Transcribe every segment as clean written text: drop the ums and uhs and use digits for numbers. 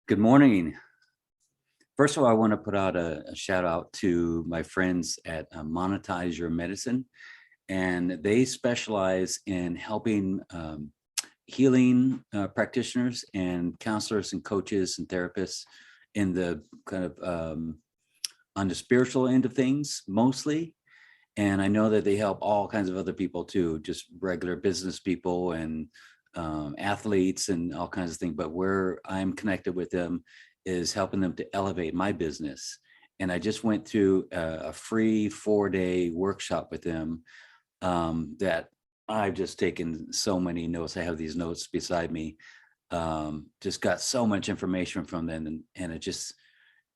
Good morning. First of all, I want to put out a shout out to my friends at Monetize Your Medicine, and they specialize in helping healing practitioners and counselors and coaches and therapists in the kind of on the spiritual end of things mostly. And I know that they help all kinds of other people too, just regular business people and athletes and all kinds of things. But where I'm connected with them is helping them to elevate my business. And I just went through a free 4-day workshop with them that I've just taken so many notes. I have these notes beside me. Just got so much information from them, and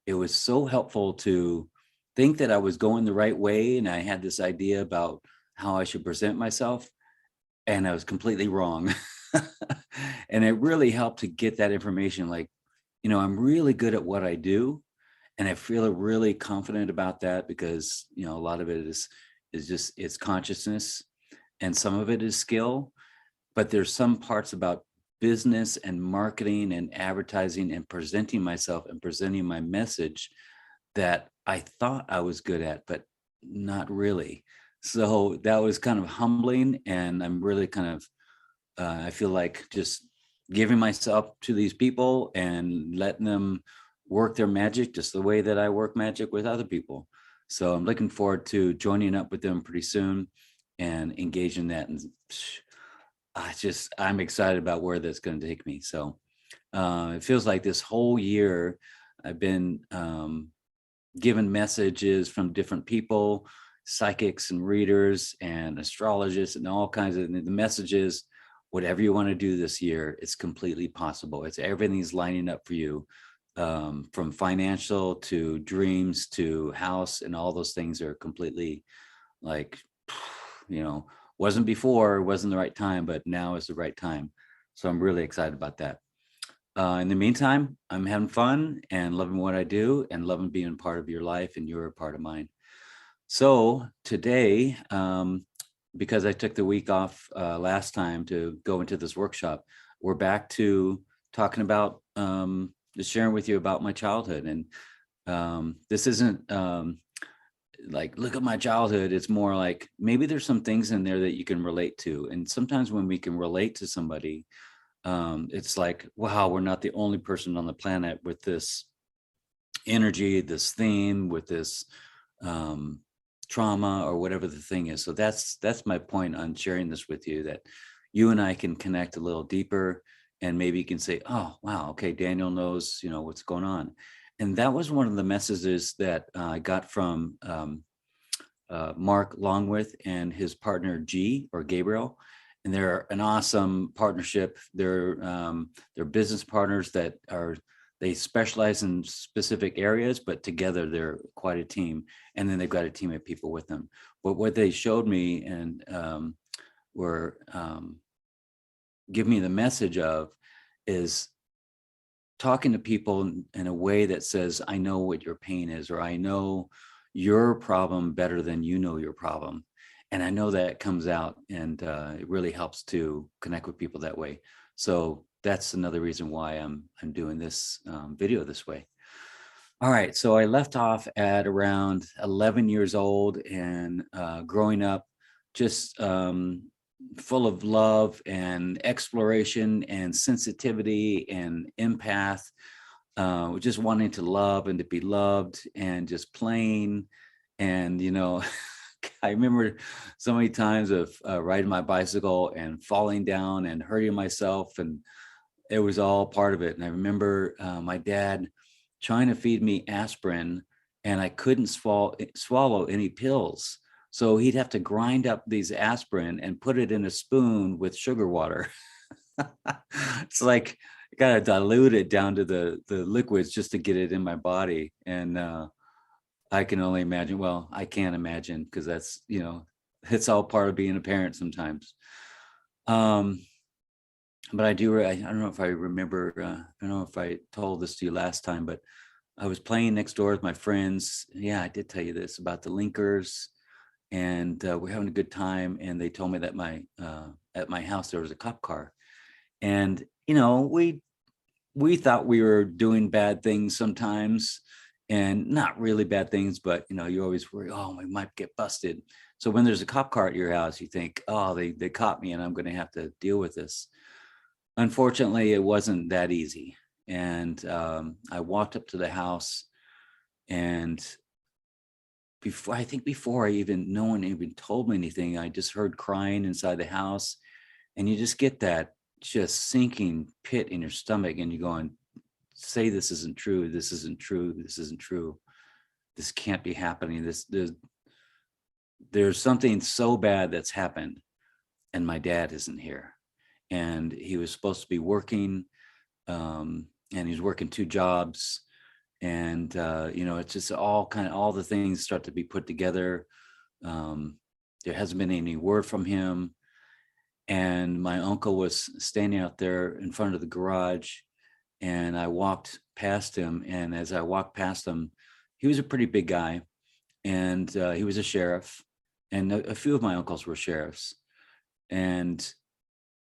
it was so helpful to think that I was going the right way, and I had this idea about how I should present myself, and I was completely wrong. And it really helped to get that information. Like, I'm really good at what I do, and I feel really confident about that because a lot of it is just it's consciousness, and some of it is skill, but there's some parts about business and marketing and advertising and presenting myself and presenting my message that I thought I was good at, but not really. So that was kind of humbling, and I'm really kind of I feel like just giving myself to these people and letting them work their magic just the way that I work magic with other people. So I'm looking forward to joining up with them pretty soon and engaging that. And I'm excited about where that's going to take me. So it feels like this whole year I've been given messages from different people, psychics and readers and astrologists and all kinds of the messages. Whatever you want to do this year, it's completely possible. It's everything's lining up for you, from financial to dreams to house, and all those things are completely like, wasn't before, wasn't the right time, but now is the right time. So I'm really excited about that. In the meantime, I'm having fun and loving what I do and loving being part of your life, and you're a part of mine. So today, because I took the week off last time to go into this workshop, we're back to talking about just sharing with you about my childhood. And this isn't like, look at my childhood. It's more like maybe there's some things in there that you can relate to. And sometimes when we can relate to somebody, it's like, wow, we're not the only person on the planet with this energy, this theme, with this trauma or whatever the thing is. So that's my point on sharing this with you, that you and I can connect a little deeper, and maybe you can say, oh, wow, okay, Daniel knows, what's going on. And that was one of the messages that I got from Mark Longworth and his partner G, or Gabriel. And they're an awesome partnership. They're business partners that they specialize in specific areas, but together they're quite a team. And then they've got a team of people with them. But what they showed me and were give me the message of is talking to people in a way that says, I know what your pain is, or I know your problem better than you know your problem. And I know that comes out, and it really helps to connect with people that way. So that's another reason why I'm doing this video this way. All right, so I left off at around 11 years old, and growing up just full of love and exploration and sensitivity and empath, just wanting to love and to be loved, and just playing. And I remember so many times of riding my bicycle and falling down and hurting myself, and it was all part of it. And I remember my dad trying to feed me aspirin, and I couldn't swallow any pills. So he'd have to grind up these aspirin and put it in a spoon with sugar water. It's like, I gotta dilute it down to the liquids just to get it in my body. And I can only imagine. Well, I can't imagine, because that's, it's all part of being a parent sometimes. But I don't know if I remember, I don't know if I told this to you last time, but I was playing next door with my friends. Yeah, I did tell you this about the Linkers, and we're having a good time. And they told me that at my house there was a cop car, and we we thought we were doing bad things sometimes, and not really bad things, but you always worry, oh, we might get busted. So when there's a cop car at your house, you think, oh, they caught me and I'm going to have to deal with this. Unfortunately, it wasn't that easy. And I walked up to the house, and before no one even told me anything, I just heard crying inside the house. And you just get that just sinking pit in your stomach, and you're going, say this isn't true, this isn't true, this isn't true, this can't be happening, there's something so bad that's happened, and my dad isn't here. And he was supposed to be working, and he's working 2 jobs. And it's just all the things start to be put together. There hasn't been any word from him. And my uncle was standing out there in front of the garage, and I walked past him. And as I walked past him, he was a pretty big guy, and he was a sheriff, and a few of my uncles were sheriffs. And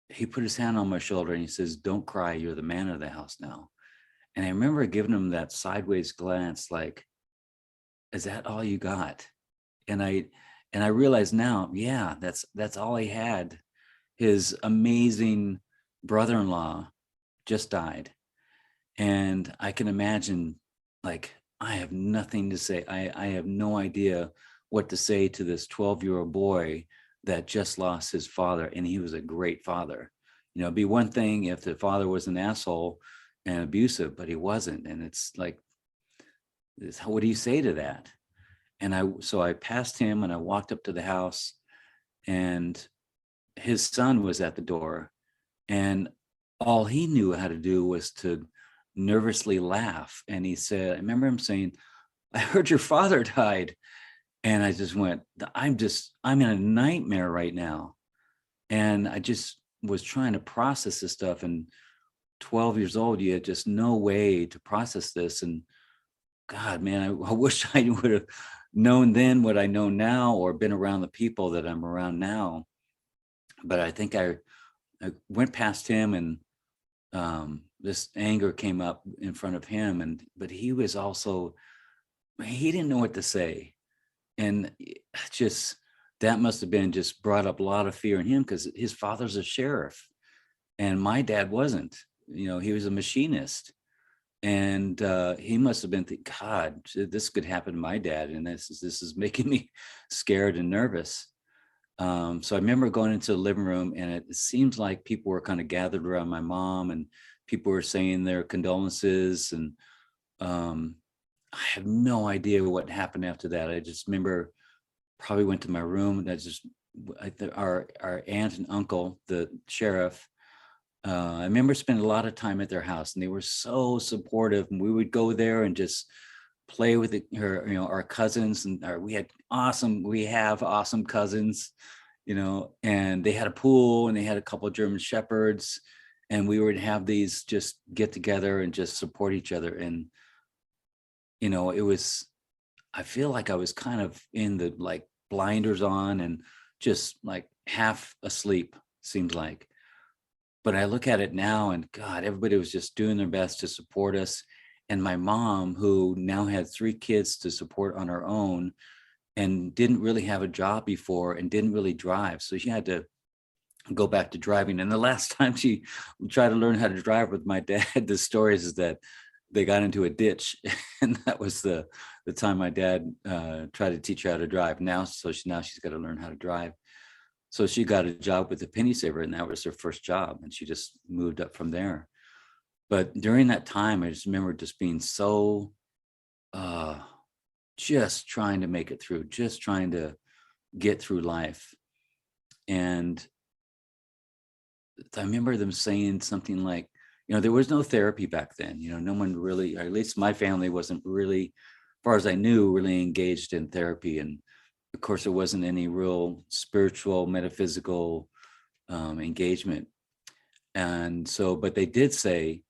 he put his hand on my shoulder and he says, "Don't cry, you're the man of the house now." And I remember giving him that sideways glance, like, is that all you got? And I realized now, yeah, that's all he had. His amazing brother-in-law just died. And I can imagine, like, I have nothing to say. I have no idea what to say to this 12-year-old boy that just lost his father. And he was a great father. It'd be one thing if the father was an asshole and abusive, but he wasn't. And it's like, what do you say to that? And so I passed him and I walked up to the house, and his son was at the door, and all he knew how to do was to nervously laugh. And he said, I remember him saying, "I heard your father died." And I just went, I'm in a nightmare right now. And I just was trying to process this stuff. And 12 years old, you had just no way to process this. And God, man, I wish I would have known then what I know now, or been around the people that I'm around now. But I think I went past him, and this anger came up in front of him. But he was also, he didn't know what to say. And just, that must have been just brought up a lot of fear in him, because his father's a sheriff and my dad wasn't. He was a machinist. And he must have been thinking, God, this could happen to my dad, and this is making me scared and nervous. So I remember going into the living room, and it seems like people were kind of gathered around my mom, and people were saying their condolences. And I have no idea what happened after that. I just remember probably went to my room, and our aunt and uncle, the sheriff, I remember spending a lot of time at their house, and they were so supportive. And we would go there and just play with our cousins, and we have awesome cousins, and they had a pool, and they had a couple of German shepherds, and we would have these just get together and just support each other. And I feel like I was kind of in the, like, blinders on and just like half asleep, seems like. But I look at it now, and God, everybody was just doing their best to support us. And my mom, who now had 3 kids to support on her own, and didn't really have a job before, and didn't really drive. So she had to go back to driving. And the last time she tried to learn how to drive with my dad, the stories is that they got into a ditch. And that was the time my dad tried to teach her how to drive. Now she's got to learn how to drive. So she got a job with a penny saver, and that was her first job. And she just moved up from there. But during that time, I just remember just being so, just trying to make it through, just trying to get through life. And I remember them saying something like, there was no therapy back then. No one really, or at least my family wasn't really, as far as I knew, really engaged in therapy. And of course, there wasn't any real spiritual, metaphysical engagement. And so, but they did say,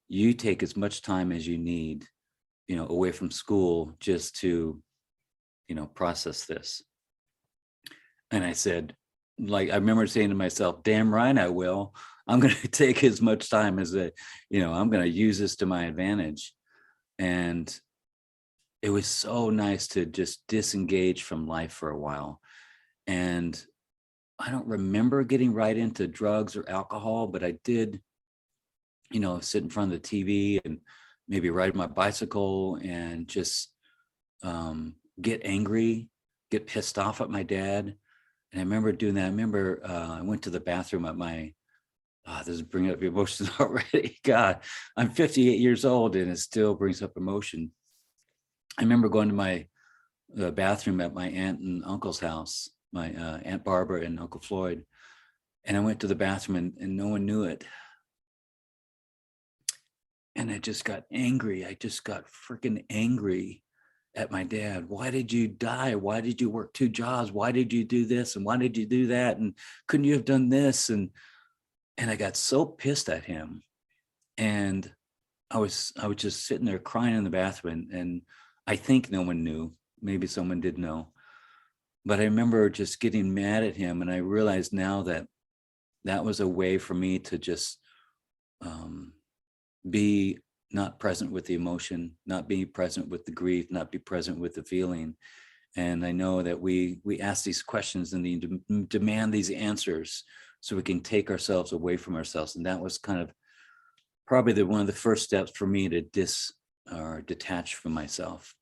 you take as much time as you need, away from school, just to, process this. And I said, like, I remember saying to myself, damn right I will. I'm going to take as much time as I'm going to use this to my advantage. And it was so nice to just disengage from life for a while. And I don't remember getting right into drugs or alcohol, but I did, sit in front of the TV and maybe ride my bicycle and just get angry, get pissed off at my dad. And I remember doing that. I remember I went to the bathroom at this is bringing up emotions already. God, I'm 58 years old and it still brings up emotion. I remember going to the bathroom at my aunt and uncle's house, my Aunt Barbara and Uncle Floyd. And I went to the bathroom and no one knew it. And I just got angry. I just got freaking angry at my dad. Why did you die? Why did you work 2 jobs? Why did you do this? And why did you do that? And couldn't you have done this? And I got so pissed at him. And I was just sitting there crying in the bathroom. And I think no one knew. Maybe someone did know. But I remember just getting mad at him. And I realized now that that was a way for me to just be not present with the emotion, not be present with the grief, not be present with the feeling. And I know that we ask these questions and demand these answers so we can take ourselves away from ourselves. And that was kind of probably one of the first steps for me to detach from myself.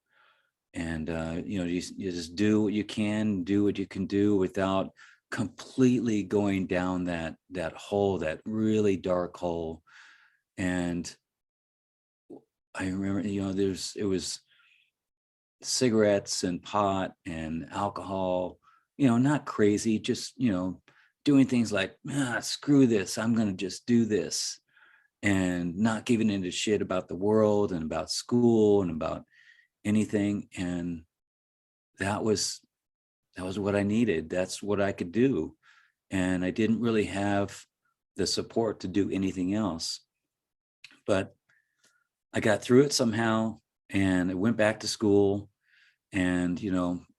And you just do what you can do without completely going down that hole, that really dark hole. And I remember, it was cigarettes and pot and alcohol, not crazy, just, doing things like, screw this, I'm going to just do this, and not giving into shit about the world and about school and about anything. And that was what I needed. That's what I could do. And I didn't really have the support to do anything else. But I got through it somehow, and I went back to school, and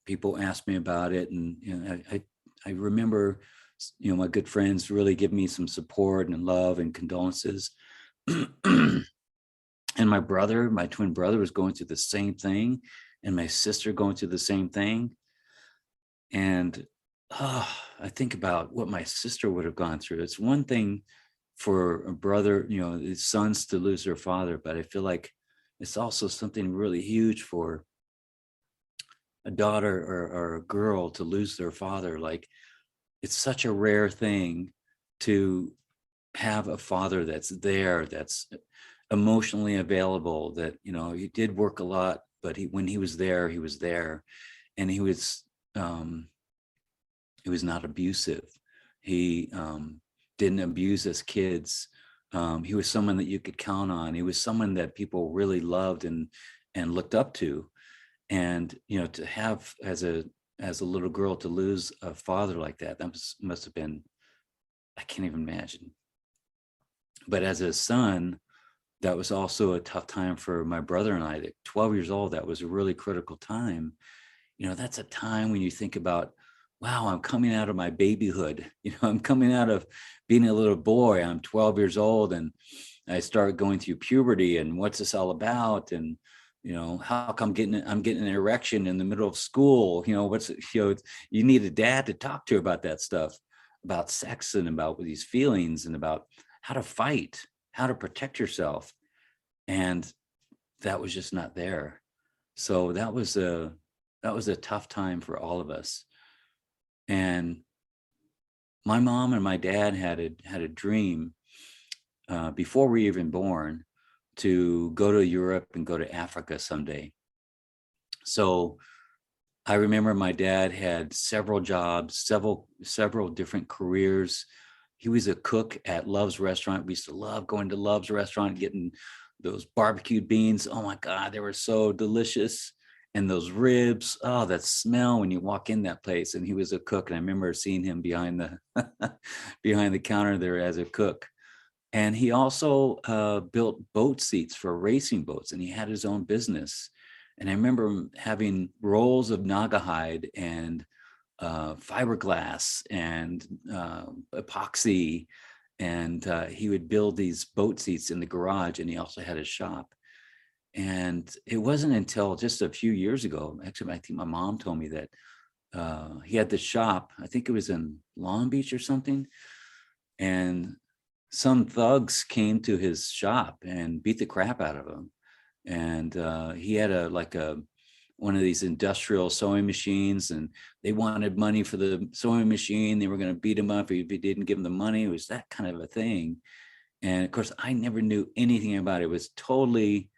people asked me about it, and I remember my good friends really give me some support and love and condolences. And my twin brother, was going through the same thing, and my sister going through the same thing. And I think about what my sister would have gone through. It's one thing for a brother, his sons to lose their father, but I feel like it's also something really huge for a daughter or a girl to lose their father. Like, it's such a rare thing to have a father that's there, that's emotionally available, that he did work a lot, but when he was there, and he was not abusive. He didn't abuse us kids. He was someone that you could count on. He was someone that people really loved and looked up to. And to have as a little girl to lose a father like that must have been, I can't even imagine. But as a son, that was also a tough time for my brother and I. At 12 years old, that was a really critical time. That's a time when you think about, wow, I'm coming out of my babyhood. I'm coming out of being a little boy. I'm 12 years old, and I start going through puberty, and what's this all about? And how come I'm getting an erection in the middle of school? You need a dad to talk to about that stuff, about sex and about these feelings and about how to fight, how to protect yourself. And that was just not there. So that was a tough time for all of us. And my mom and my dad had a dream before we were even born, to go to Europe and go to Africa someday. So I remember my dad had several jobs, several different careers. He was a cook at Love's Restaurant. We used to love going to Love's Restaurant, getting those barbecued beans. Oh my God, they were so delicious. And those ribs, oh, that smell when you walk in that place. And he was a cook. And I remember seeing him behind the counter there as a cook. And he also built boat seats for racing boats, and he had his own business. And I remember him having rolls of naga hide and fiberglass and epoxy. And he would build these boat seats in the garage, and he also had a shop. And it wasn't until just a few years ago, actually, I think my mom told me that he had the shop, I think it was in Long Beach or something. And some thugs came to his shop and beat the crap out of him. And he had one of these industrial sewing machines, and they wanted money for the sewing machine. They were going to beat him up if he didn't give them the money. It was that kind of a thing. And of course, I never knew anything about it. It was totally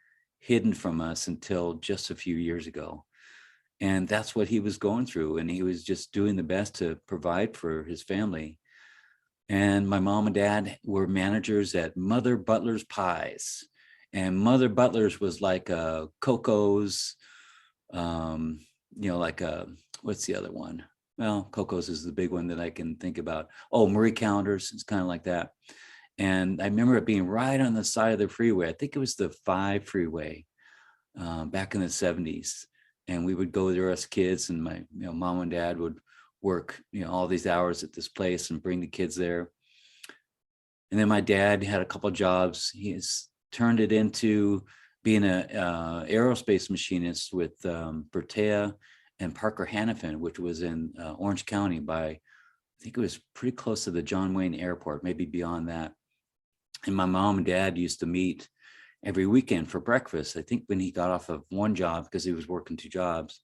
hidden from us until just a few years ago. And that's what he was going through. And he was just doing the best to provide for his family. And my mom and dad were managers at Mother Butler's Pies. And Mother Butler's was like Coco's, like what's the other one? Well, Coco's is the big one that I can think about. Oh, Marie Callender's, it's kind of like that. And I remember it being right on the side of the freeway. I think it was the 5 freeway back in the 70s. And we would go there as kids, and my mom and dad would work all these hours at this place and bring the kids there. And then my dad had a couple of jobs. He's turned it into being a aerospace machinist with Bertea and Parker Hannafin, which was in Orange County I think it was pretty close to the John Wayne Airport, maybe beyond that. And my mom and dad used to meet every weekend for breakfast. I think when he got off of one job, because he was working 2 jobs,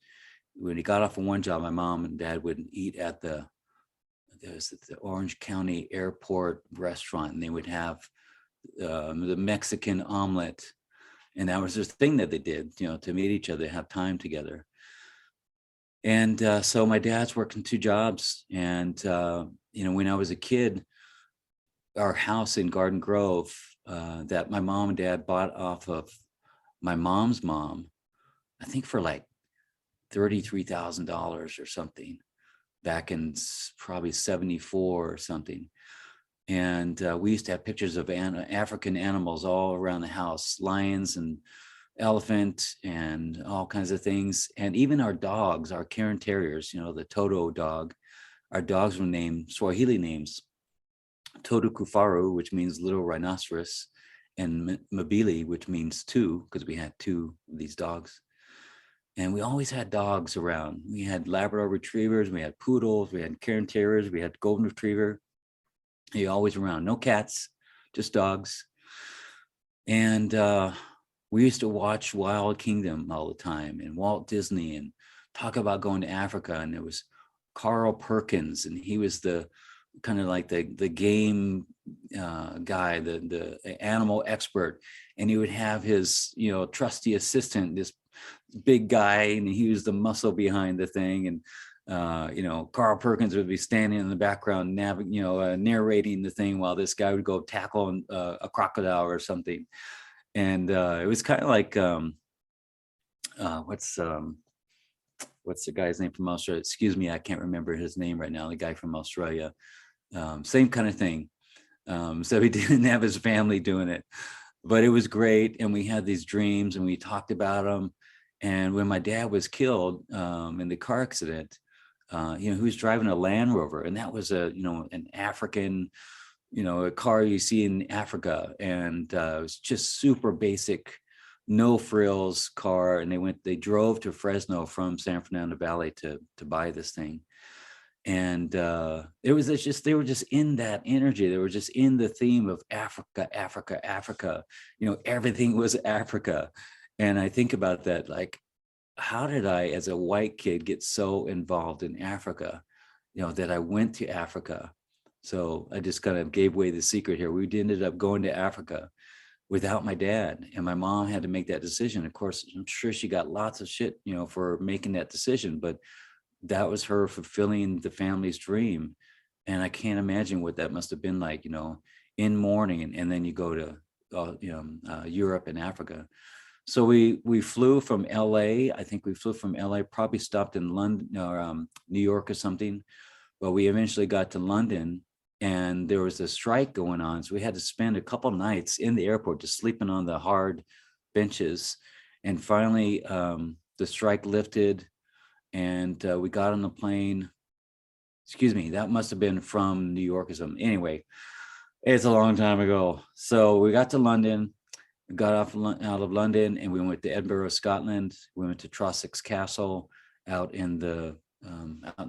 when he got off of one job, my mom and dad would eat at the Orange County Airport restaurant, and they would have the Mexican omelet. And that was this thing that they did, to meet each other, have time together. And so my dad's working 2 jobs. And, when I was a kid, our house in Garden Grove that my mom and dad bought off of my mom's mom, I think for like $33,000 or something back in probably 74 or something. And we used to have pictures of African animals all around the house, lions and elephant and all kinds of things. And even our dogs, our Cairn Terriers, the Toto dog, our dogs were named Swahili names. Toto Kufaru, which means little rhinoceros, and Mabili, which means 2, because we had 2 of these dogs. And we always had dogs around. We had Labrador retrievers, we had poodles, we had Cairn Terriers, we had golden retriever. He always around. No cats, just dogs. And we used to watch Wild Kingdom all the time, and Walt Disney, and talk about going to Africa. And it was Carl Perkins, and he was the kind of like the game guy, the animal expert. And he would have his trusty assistant, this big guy, and he was the muscle behind the thing. And Carl Perkins would be standing in the background narrating the thing while this guy would go tackle a crocodile or something. And it was kind of like what's the guy's name from Australia? Excuse me, I can't remember his name right now. The guy from Australia. Same kind of thing. So he didn't have his family doing it, but it was great. And we had these dreams, and we talked about them. And when my dad was killed in the car accident, he was driving a Land Rover, and that was an African, a car you see in Africa. And it was just super basic, no frills car. And they drove to Fresno from San Fernando Valley to buy this thing. And they were just in that energy. They were just in the theme of Africa, Africa, Africa. Everything was Africa. And I think about that, like, how did I, as a white kid, get so involved in Africa, that I went to Africa? So I just kind of gave away the secret here. We ended up going to Africa without my dad, and my mom had to make that decision. Of course, I'm sure she got lots of shit, for making that decision, but that was her fulfilling the family's dream. And I can't imagine what that must have been like, in mourning, and then you go to Europe and Africa. So we flew from LA. I think we flew from LA, probably stopped in London or New York or something. But we eventually got to London, and there was a strike going on. So we had to spend a couple nights in the airport just sleeping on the hard benches. And finally, the strike lifted, and we got on the plane, excuse me, that must have been from New York or something. Anyway, it's a long time ago. So we got to London, got out of London, and we went to Edinburgh, Scotland. We went to Trossachs Castle out in the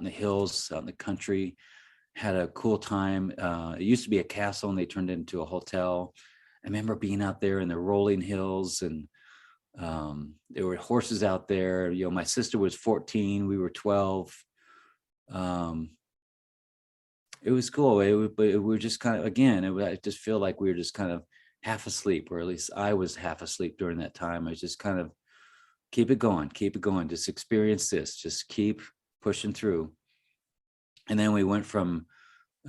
hills, out in the country. Had a cool time. It used to be a castle, and they turned it into a hotel. I remember being out there in the rolling hills, and there were horses out there. You know, my sister was 14, we were 12. Um, it was cool. But we were just kind of, again, I just feel like we were just kind of half asleep, or at least I was half asleep during that time. I was just kind of keep it going, just experience this, just keep pushing through. And then we went from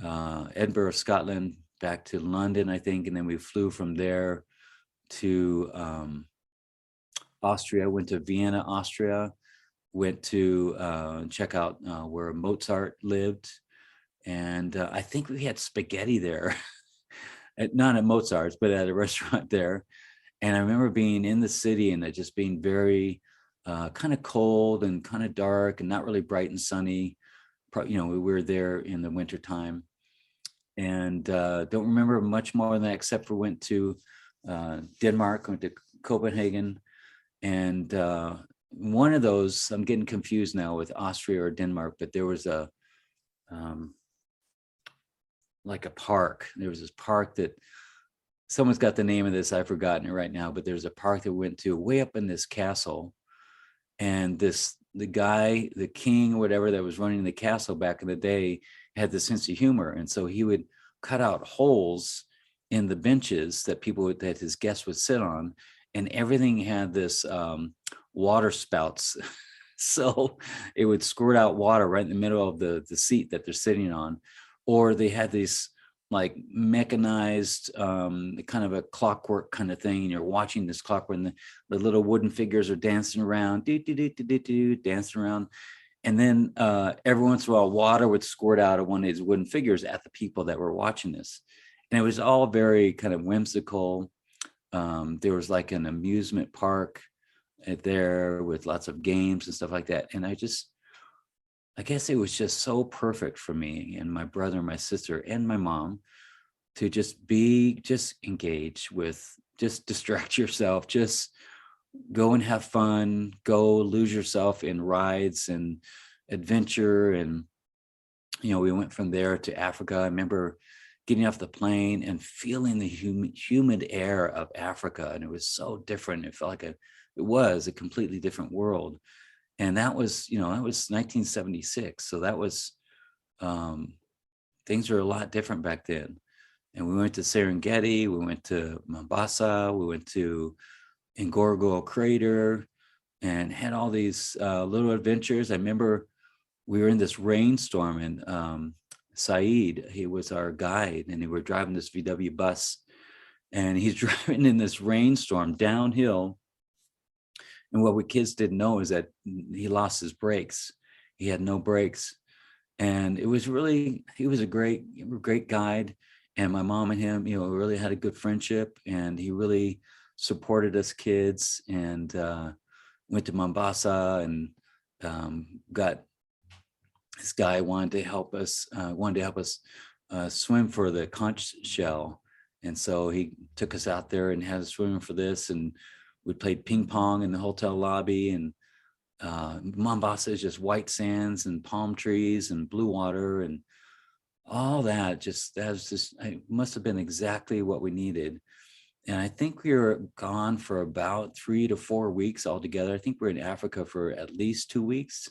Edinburgh, Scotland, back to London, I think, and then we flew from there to Austria, went to Vienna, Austria, went to check out where Mozart lived. And I think we had spaghetti there, not at Mozart's, but at a restaurant there. And I remember being in the city and it just being very kind of cold and kind of dark and not really bright and sunny. You know, we were there in the wintertime. And don't remember much more than that, except for went to Denmark, went to Copenhagen. And one of those, I'm getting confused now with Austria or Denmark, but there was a like a park. There was this park that someone's got the name of this. I've forgotten it right now, but there's a park that we went to way up in this castle. And the guy, the king, or whatever that was running the castle back in the day, had this sense of humor. And so he would cut out holes in the benches that his guests would sit on. And everything had this water spouts. So it would squirt out water right in the middle of the seat that they're sitting on. Or they had these like mechanized kind of a clockwork kind of thing, and you're watching this clockwork, and the little wooden figures are dancing around, dancing around. And then every once in a while, water would squirt out of one of these wooden figures at the people that were watching this. And it was all very kind of whimsical. There was like an amusement park there with lots of games and stuff like that. And I guess it was just so perfect for me and my brother and my sister and my mom to just engage with, just distract yourself, just go and have fun, go lose yourself in rides and adventure. And, you know, we went from there to Africa. I remember getting off the plane and feeling the humid air of Africa. And it was so different. It felt like it was a completely different world. And that was, you know, that was 1976. So that was, things were a lot different back then. And we went to Serengeti, we went to Mombasa, we went to Ngorongoro Crater, and had all these little adventures. I remember we were in this rainstorm, and Saeed, he was our guide, and we were driving this VW bus, and he's driving in this rainstorm downhill. And what we kids didn't know is that he lost his brakes. He had no brakes. And it was really, he was a great guide. And my mom and him, you know, really had a good friendship, and he really supported us kids, and went to Mombasa, and got this guy wanted to help us swim for the conch shell. And so he took us out there and had us swimming for this, and we played ping pong in the hotel lobby. And Mombasa is just white sands and palm trees and blue water and all that. It must have been exactly what we needed. And I think we were gone for about 3 to 4 weeks altogether. I think we were in Africa for at least 2 weeks.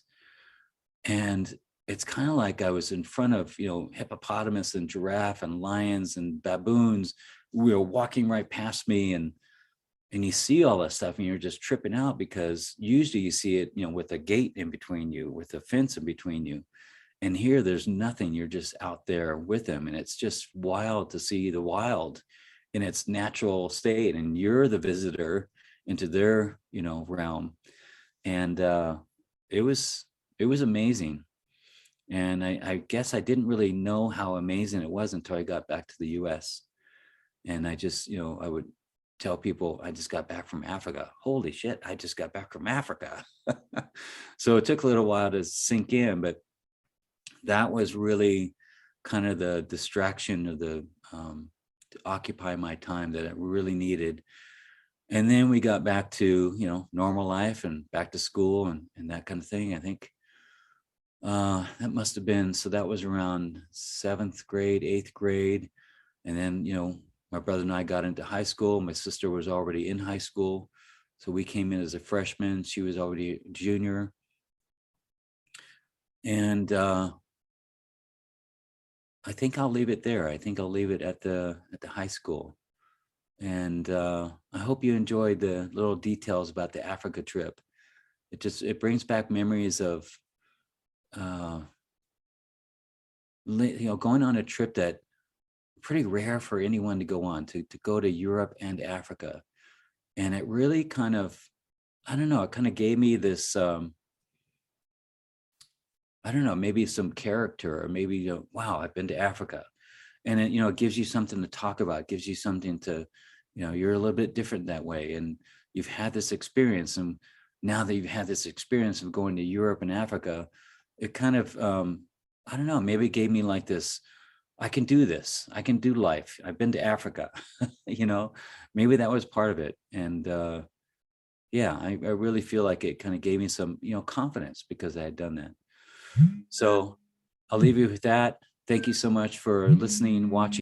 And it's kind of like I was in front of, you know, hippopotamus and giraffe and lions and baboons. We were walking right past me, and you see all that stuff, and you're just tripping out, because usually you see it, you know, with a gate in between you, with a fence in between you. And here there's nothing. You're just out there with them. And it's just wild to see the wild in its natural state. And you're the visitor into their, you know, realm. And it was amazing. And I guess I didn't really know how amazing it was until I got back to the US. And I just, you know, I would tell people I just got back from Africa. Holy shit, I just got back from Africa. So it took a little while to sink in, but that was really kind of the distraction of the to occupy my time that I really needed. And then we got back to, normal life and back to school and that kind of thing. I think that must have been, so that was around seventh grade, eighth grade. And then, my brother and I got into high school. My sister was already in high school. So we came in as a freshman. She was already a junior. And I think I'll leave it there. I think I'll leave it at the high school. And I hope you enjoyed the little details about the Africa trip. It brings back memories of uh, going on a trip that pretty rare for anyone to go on, to go to Europe and Africa. And it really kind of, I don't know, it kind of gave me this I don't know, maybe some character, or maybe, wow, I've been to Africa. And it gives you something to talk about, gives you something to, you're a little bit different that way. And you've had this experience. And now that you've had this experience of going to Europe and Africa, it kind of, I don't know, maybe it gave me like this, I can do this. I can do life. I've been to Africa, maybe that was part of it. And yeah, I really feel like it kind of gave me some, confidence because I had done that. So I'll leave you with that. Thank you so much for listening, watching.